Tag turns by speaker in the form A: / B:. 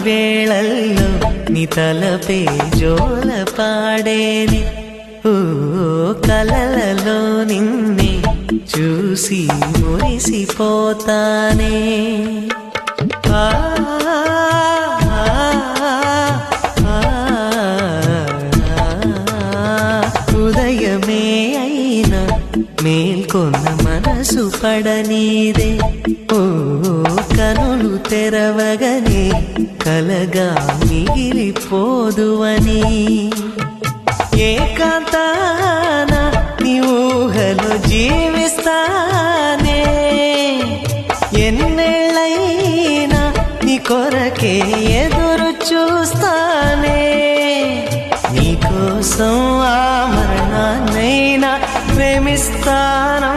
A: వేళల్లో నీ తలపే జోల పాడేని ఓ కలలలో నిన్నే చూసి మురిసిపోతానే ఉదయమే అయినా మేల్కొన్న మనసు పడనీదే ఓ కనులు తెరవగనే కలగా మిగిలిపోదువని ఏకాంతాన నీ ఊహలో జీవిస్తానే ఎన్నేళ్ళైనా నీ కొరకే ఎదురు చూస్తానే నీకోసం ఆ మరణాన్నైనా ప్రేమిస్తానా